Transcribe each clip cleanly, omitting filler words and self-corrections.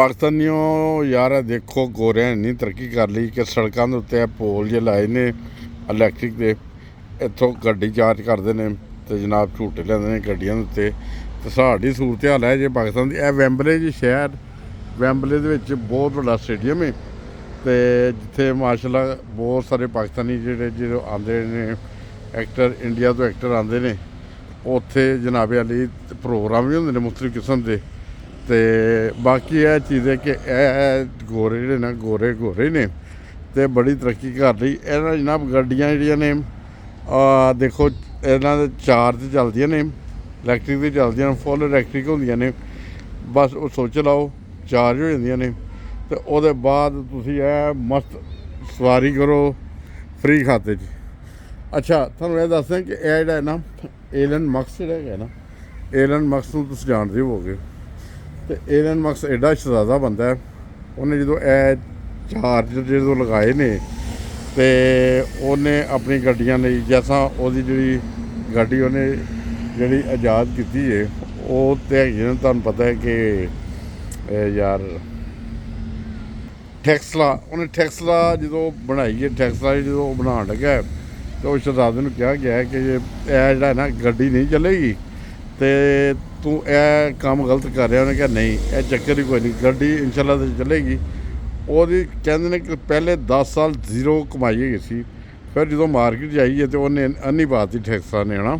ਪਾਕਿਸਤਾਨੀਓ ਯਾਰ ਦੇਖੋ ਗੋਰਿਆਂ ਨੇ ਤਰੱਕੀ ਕਰ ਲਈ ਕਿ ਸੜਕਾਂ ਦੇ ਉੱਤੇ ਪੋਲ ਜੇ ਲਾਏ ਨੇ ਇਲੈਕਟ੍ਰਿਕ ਦੇ, ਇੱਥੋਂ ਗੱਡੀ ਚਾਰਜ ਕਰਦੇ ਨੇ ਤੇ ਜਨਾਬ ਝੂਟੇ ਲੈਂਦੇ ਨੇ ਗੱਡੀਆਂ ਦੇ ਉੱਤੇ। ਤੇ ਸਾਡੀ ਸੂਰਤ ਹਾਲ ਹੈ ਜੇ ਪਾਕਿਸਤਾਨ ਦੀ। ਇਹ ਵੈਂਬਲੇ ਜੀ ਸ਼ਹਿਰ, ਵੈਂਬਲੇ ਦੇ ਵਿੱਚ ਬਹੁਤ ਵੱਡਾ ਸਟੇਡੀਅਮ ਹੈ ਤੇ ਜਿੱਥੇ ਮਾਸ਼ਾਅੱਲਾ ਬਹੁਤ ਸਾਰੇ ਪਾਕਿਸਤਾਨੀ ਜਿਹੜੇ ਜਦੋਂ ਆਉਂਦੇ ਨੇ ਐਕਟਰ, ਇੰਡੀਆ ਤੋਂ ਐਕਟਰ ਆਉਂਦੇ ਨੇ, ਉੱਥੇ ਜਨਾਬ ਅਲੀ ਪ੍ਰੋਗਰਾਮ ਵੀ ਹੁੰਦੇ ਨੇ ਮੁਖਤਲਿਫ ਕਿਸਮ ਦੇ। ਤੇ ਬਾਕੀ ਇਹ ਚੀਜ਼ ਹੈ ਕਿ ਇਹ ਗੋਰੇ ਜਿਹੜੇ ਨਾ ਗੋਰੇ ਨੇ ਤੇ ਬੜੀ ਤਰੱਕੀ ਕਰ ਲਈ ਇਹਨਾਂ ਜਨਾਬ। ਗੱਡੀਆਂ ਜਿਹੜੀਆਂ ਨੇ ਦੇਖੋ ਇਹਨਾਂ ਦੇ ਚਾਰਜ ਚੱਲਦੀਆਂ ਨੇ, ਇਲੈਕਟ੍ਰਿਕ ਦੀ ਚੱਲਦੀਆਂ ਨੇ, ਫੁੱਲ ਇਲੈਕਟ੍ਰਿਕ ਹੁੰਦੀਆਂ ਨੇ। ਬਸ ਉਹ ਸੋਚ ਲਓ ਚਾਰਜ ਹੋ ਜਾਂਦੀਆਂ ਨੇ ਤੇ ਉਹਦੇ ਬਾਅਦ ਤੁਸੀਂ ਇਹ ਮਸਤ ਸਵਾਰੀ ਕਰੋ ਫ੍ਰੀ ਖਾਤੇ 'ਚ। ਅੱਛਾ, ਤੁਹਾਨੂੰ ਇਹ ਦੱਸਦੇ ਕਿ ਇਹ ਜਿਹੜਾ ਹੈ ਨਾ ਏਲਨ ਮਸਕ ਜਿਹੜਾ ਹੈਗਾ ਨਾ, ਏਲਨ ਮਸਕ ਨੂੰ ਤੁਸੀਂ ਜਾਣਦੇ ਹੋਵੋਗੇ। ਤੇ ਏਲਨ ਮਸਕ ਐਡਾ ਸ਼ਹਿਜ਼ਾਦਾ ਬੰਦਾ ਹੈ। ਉਹਨੇ ਜਦੋਂ ਇਹ ਚਾਰਜਰ ਜਦੋਂ ਲਗਾਏ ਨੇ ਤੇ ਉਹਨੇ ਆਪਣੀ ਗੱਡੀਆਂ ਲਈ ਜੈਸਾ ਉਹਦੀ ਜਿਹੜੀ ਗੱਡੀ ਉਹਨੇ ਜਿਹੜੀ ਆਜ਼ਾਦ ਕੀਤੀ ਹੈ ਉਹ ਤੇ ਹੈਗੀ ਨੇ, ਤੁਹਾਨੂੰ ਪਤਾ ਹੈ ਕਿ ਯਾਰ ਟੈਸਲਾ, ਉਹਨੇ ਟੈਸਲਾ ਜਦੋਂ ਬਣਾਈ ਹੈ, ਟੈਸਲਾ ਜਦੋਂ ਬਣਾਉਣ ਲੱਗਾ ਤੇ ਉਹ ਸ਼ਹਿਜ਼ਾਦੇ ਨੂੰ ਕਿਹਾ ਗਿਆ ਕਿ ਇਹ ਜਿਹੜਾ ਨਾ ਗੱਡੀ ਨਹੀਂ ਚੱਲੇਗੀ ਤੇ ਤੂੰ ਇਹ ਕੰਮ ਗਲਤ ਕਰ ਰਿਹਾ। ਉਹਨੇ ਕਿਹਾ ਨਹੀਂ, ਇਹ ਚੱਕਰ ਹੀ ਕੋਈ ਨਹੀਂ, ਗੱਡੀ ਇਨਸ਼ਾਅੱਲਾ ਤਾਂ ਚੱਲੇਗੀ। ਉਹਦੀ ਕਹਿੰਦੇ ਨੇ ਕਿ ਪਹਿਲੇ 10 ਸਾਲ ਜ਼ੀਰੋ ਕਮਾਈ ਹੈਗੀ ਸੀ, ਫਿਰ ਜਦੋਂ ਮਾਰਕੀਟ 'ਚ ਆਈ ਹੈ ਤੇ ਉਹਨੇ ਅੰਨੀ ਪਾਤੀ ਟੈਕਸਾਂ ਨੇ ਹੈ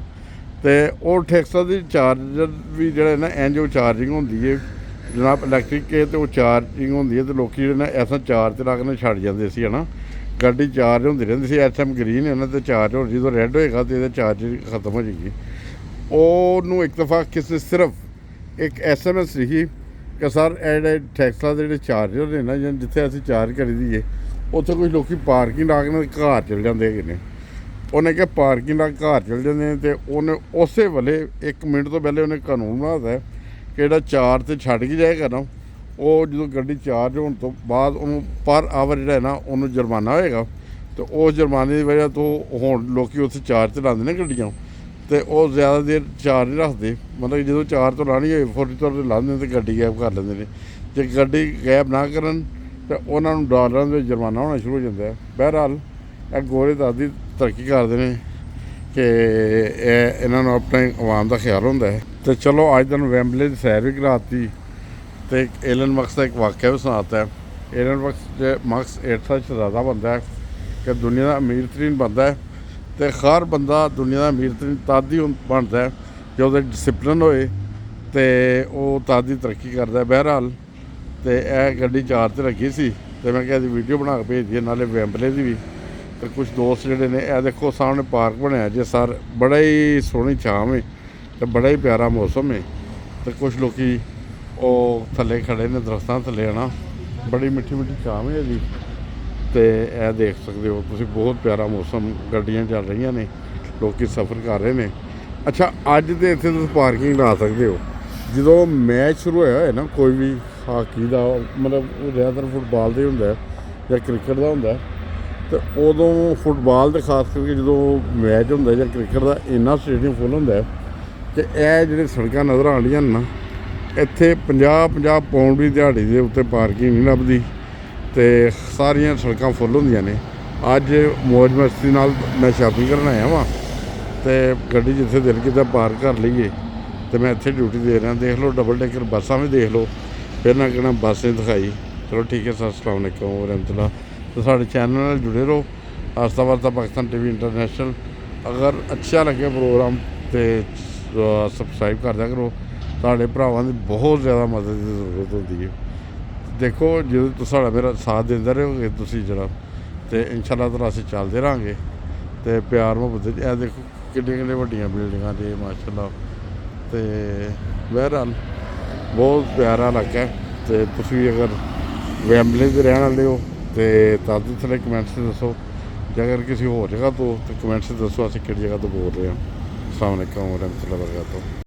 ਤੇ ਉਹ ਟੈਕਸਾਂ ਦੀ ਚਾਰਜਰ ਵੀ ਜਿਹੜਾ ਨਾ ਇੰਝ ਉਹ ਚਾਰਜਿੰਗ ਹੁੰਦੀ ਹੈ ਜਨਾਬ ਇਲੈਕਟ੍ਰਿਕ ਹੈ ਤੇ ਉਹ ਚਾਰਜਿੰਗ ਹੁੰਦੀ ਹੈ ਤੇ ਲੋਕ ਜਿਹੜੇ ਨਾ ਐਸਾ ਚਾਰਜ ਲਾ ਕੇ ਛੱਡ ਜਾਂਦੇ ਸੀ ਹੈ ਨਾ। ਗੱਡੀ ਚਾਰਜ ਹੁੰਦੀ ਰਹਿੰਦੀ ਸੀ, SM ਗ੍ਰੀਨ ਇਹਨਾਂ 'ਤੇ ਚਾਰਜ ਹੋ, ਜਦੋਂ ਰੈੱਡ ਹੋਏਗਾ ਤੇ ਇਹਦਾ ਚਾਰਜ ਖਤਮ ਹੋ ਜਾਏਗੀ। ਉਹਨੂੰ ਇੱਕ ਦਫਾ ਕਿਸੇ ਸਿਰਫ ਇੱਕ SMS ਲਿਖੀ ਕਿ ਸਰ ਇਹ ਜਿਹੜੇ ਟੈਕਸਾਂ ਦੇ ਜਿਹੜੇ ਚਾਰਜਰ ਨੇ ਨਾ ਜਿੱਥੇ ਅਸੀਂ ਚਾਰਜ ਕਰੀ ਦੀਏ ਉੱਥੇ ਕੁਝ ਲੋਕ ਪਾਰਕਿੰਗ ਲਾ ਕੇ ਘਰ ਚਲ ਜਾਂਦੇ ਹੈਗੇ ਨੇ। ਉਹਨੇ ਕਿਹਾ ਪਾਰਕਿੰਗ ਲਾ ਕੇ ਘਰ ਚਲ ਜਾਂਦੇ ਨੇ ਤੇ ਉਹਨੇ ਉਸੇ ਵੇਲੇ 1 ਮਿੰਟ ਤੋਂ ਪਹਿਲੇ ਉਹਨੇ ਕਾਨੂੰਨ ਬਣਾਤਾ ਕਿ ਜਿਹੜਾ ਚਾਰਜ ਤੇ ਛੱਡ ਕੇ ਜਾਏਗਾ ਨਾ, ਉਹ ਜਦੋਂ ਗੱਡੀ ਚਾਰਜ ਹੋਣ ਤੋਂ ਬਾਅਦ ਉਹਨੂੰ ਪਰ ਆਵਰ ਜਿਹੜਾ ਹੈ ਨਾ ਉਹਨੂੰ ਜੁਰਮਾਨਾ ਹੋਏਗਾ। ਤੇ ਉਸ ਜੁਰਮਾਨੇ ਦੀ ਵਜ੍ਹਾ ਤੋਂ ਹੁਣ ਲੋਕ ਉੱਥੇ ਚਾਰਜ ਚਲਾਉਂਦੇ ਨੇ ਗੱਡੀਆਂ ਤੇ ਉਹ ਜ਼ਿਆਦਾ ਦੇਰ ਚਾਰਜ ਨਹੀਂ ਰੱਖਦੇ। ਮਤਲਬ ਜਦੋਂ ਚਾਰਜ ਤੋਂ ਲਾਣੀ ਹੋਏ ਫੌਰੀ ਤੌਰ 'ਤੇ ਲਾ ਦਿੰਦੇ ਤੇ ਗੱਡੀ ਗਾਇਬ ਕਰ ਲੈਂਦੇ ਨੇ। ਜੇ ਗੱਡੀ ਗਾਇਬ ਨਾ ਕਰਨ ਤਾਂ ਉਹਨਾਂ ਨੂੰ ਡਾਲਰਾਂ ਦੇ ਵਿੱਚ ਜੁਰਮਾਨਾ ਹੋਣਾ ਸ਼ੁਰੂ ਹੋ ਜਾਂਦਾ ਹੈ। ਬਹਰਹਾਲ ਇਹ ਗੋਰੇ ਦਾਦੀ ਤਰੱਕੀ ਕਰਦੇ ਨੇ ਕਿ ਇਹਨਾਂ ਨੂੰ ਆਪਣੇ ਆਵਾਮ ਦਾ ਖਿਆਲ ਹੁੰਦਾ ਹੈ। ਤੇ ਚਲੋ ਅੱਜ ਤੁਹਾਨੂੰ ਵੈਂਬਲੇ ਦੀ ਸੈਰ ਵੀ ਕਰਾਤੀ ਤੇ ਏਲਨ ਮਸਕ ਦਾ ਇੱਕ ਵਾਕਿਆ ਵੀ ਸੁਣਾਤਾ ਹੈ। ਏਲਨ ਮਸਕ ਐਸਾ ਸ਼ਹਿਜ਼ਾਦਾ ਬੰਦਾ ਹੈ ਕਿ ਦੁਨੀਆ ਦਾ ਅਮੀਰ ਤਰੀਨ ਬੰਦਾ ਹੈ ਤੇ ਹਰ ਬੰਦਾ ਦੁਨੀਆ ਦਾ ਅਮੀਰ ਤਰੀਨ ਤਦ ਹੀ ਬਣਦਾ ਹੈ ਜੇ ਉਹਦੇ ਡਿਸਿਪਲਿਨ ਹੋਏ ਤੇ ਉਹ ਤਦ ਹੀ ਤਰੱਕੀ ਕਰਦਾ। ਬਹਰਹਾਲ ਤੇ ਇਹ ਗੱਡੀ ਚਾਰਜ 'ਤੇ ਰੱਖੀ ਸੀ ਤੇ ਮੈਂ ਕਿਹਾ ਇਹਦੀ ਵੀਡੀਓ ਬਣਾ ਕੇ ਭੇਜ ਦਈਏ, ਨਾਲੇ ਵੈਂਬਲੇ ਦੀ ਵੀ। ਤੇ ਕੁਛ ਦੋਸਤ ਜਿਹੜੇ ਨੇ ਇਹ ਦੇਖੋ ਸਾਹਮਣੇ ਪਾਰਕ ਬਣਿਆ ਜੇ ਸਰ, ਬੜਾ ਹੀ ਸੋਹਣੀ ਛਾਂ ਹੈ ਤੇ ਬੜਾ ਹੀ ਪਿਆਰਾ ਮੌਸਮ ਹੈ। ਤੇ ਕੁਛ ਲੋਕ ਉਹ ਥੱਲੇ ਖੜੇ ਨੇ ਦਰਖਤਾਂ ਥੱਲੇ ਆਣਾ, ਬੜੀ ਮਿੱਠੀ ਛਾਂ ਹੈ ਇਹਦੀ। ਤੇ ਇਹ ਦੇਖ ਸਕਦੇ ਹੋ ਤੁਸੀਂ, ਬਹੁਤ ਪਿਆਰਾ ਮੌਸਮ, ਗੱਡੀਆਂ ਚੱਲ ਰਹੀਆਂ ਨੇ, ਲੋਕ ਸਫ਼ਰ ਕਰ ਰਹੇ ਨੇ। ਅੱਛਾ, ਅੱਜ ਦੇ ਇੱਥੇ ਤੁਸੀਂ ਪਾਰਕਿੰਗ ਲਾ ਸਕਦੇ ਹੋ। ਜਦੋਂ ਮੈਚ ਸ਼ੁਰੂ ਹੋਇਆ ਹੋਇਆ ਨਾ ਕੋਈ ਵੀ ਹਾਕੀ ਦਾ, ਮਤਲਬ ਉਹ ਜ਼ਿਆਦਾਤਰ ਫੁੱਟਬਾਲ ਦਾ ਹੀ ਹੁੰਦਾ ਜਾਂ ਕ੍ਰਿਕਟ ਦਾ ਹੁੰਦਾ, ਤੇ ਉਦੋਂ ਫੁੱਟਬਾਲ ਦੇ ਖਾਸ ਕਰਕੇ ਜਦੋਂ ਮੈਚ ਹੁੰਦਾ ਜਾਂ ਕ੍ਰਿਕਟ ਦਾ ਇੰਨਾ ਸਟੇਡੀਅਮ ਫੁੱਲ ਹੁੰਦਾ ਕਿ ਇਹ ਜਿਹੜੇ ਸੜਕਾਂ ਨਜ਼ਰ ਆਉਂਦੀਆਂ ਨੇ ਨਾ, ਇੱਥੇ 50-50 ਪਾਉਂਡ ਦੀ ਦਿਹਾੜੀ ਦੇ ਉੱਤੇ ਪਾਰਕਿੰਗ ਨਹੀਂ ਲੱਭਦੀ ਤੇ ਸਾਰੀਆਂ ਸੜਕਾਂ ਫੁੱਲ ਹੁੰਦੀਆਂ ਨੇ। ਅੱਜ ਮੌਜ ਮਸਤੀ ਨਾਲ ਮੈਂ ਸ਼ਾਪਿੰਗ ਕਰਨ ਆਇਆ ਵਾਂ ਤੇ ਗੱਡੀ ਜਿੱਥੇ ਦਿਲ ਕੀਤਾ ਪਾਰਕ ਕਰ ਲਈਏ ਤੇ ਮੈਂ ਇੱਥੇ ਡਿਊਟੀ ਦੇ ਰਿਹਾ। ਦੇਖ ਲਓ ਡਬਲ ਡੈਕਰ ਬੱਸਾਂ ਵੀ ਦੇਖ ਲਓ, ਫਿਰ ਨਾ ਕਹਿਣਾ ਬੱਸ ਨਹੀਂ ਦਿਖਾਈ। ਚਲੋ ਠੀਕ ਹੈ, ਸਤਿ ਸ਼੍ਰੀ ਅਕਾਲ ਵਰਹਿਮਤੁਲਾਹ। ਤੇ ਸਾਡੇ ਚੈਨਲ ਨਾਲ ਜੁੜੇ ਰਹੋ, ਆਸਤਾ ਵਾਸਤਾ ਪਾਕਿਸਤਾਨ TV ਇੰਟਰਨੈਸ਼ਨਲ। ਅਗਰ ਅੱਛਾ ਲੱਗੇ ਪ੍ਰੋਗਰਾਮ ਤੇ ਸਬਸਕ੍ਰਾਈਬ ਕਰ ਦਿਆ ਕਰੋ। ਤੁਹਾਡੇ ਭਰਾਵਾਂ ਦੀ ਬਹੁਤ ਜ਼ਿਆਦਾ ਮਦਦ ਦੀ ਜ਼ਰੂਰਤ ਹੁੰਦੀ ਹੈ। ਦੇਖੋ ਜਦੋਂ ਤੁਸੀਂ ਸਾਡਾ ਮੇਰਾ ਸਾਥ ਦਿੰਦੇ ਰਹੋਗੇ ਤੁਸੀਂ ਜਿਹੜਾ, ਤੇ ਇਨਸ਼ਾਅੱਲਾ ਤਾਲਾ ਅਸੀਂ ਚੱਲਦੇ ਰਹਾਂਗੇ ਤੇ ਪਿਆਰ ਮੁਹੱਬਤ। ਇਹ ਦੇਖੋ ਕਿੰਨੀਆਂ ਵੱਡੀਆਂ ਬਿਲਡਿੰਗਾਂ ਨੇ ਮਾਸ਼ਾਅੱਲਾ। ਤੇ ਬਹਰਹਾਲ ਬਹੁਤ ਪਿਆਰਾ ਇਲਾਕਾ ਤੇ ਤੁਸੀਂ ਅਗਰ ਵੈਂਬਲੇ ਦੇ ਰਹਿਣ ਵਾਲੇ ਹੋ ਤੇ ਤਾਂ ਥੱਲੇ ਕਮੈਂਟਸ 'ਚ ਦੱਸੋ। ਜੇ ਅਗਰ ਕਿਸੇ ਹੋਰ ਜਗ੍ਹਾ ਤੋਂ ਤਾਂ ਕਮੈਂਟਸ 'ਚ ਦੱਸੋ ਅਸੀਂ ਕਿਹੜੀ ਜਗ੍ਹਾ ਤੋਂ ਬੋਲ ਰਹੇ ਹਾਂ। ਅਸਲਾਮ ਵਾਲੇਕੁਮ ਵਰਹਿਮਤੁਲਾਹ ਵਬਰਕਾਤੁਹ।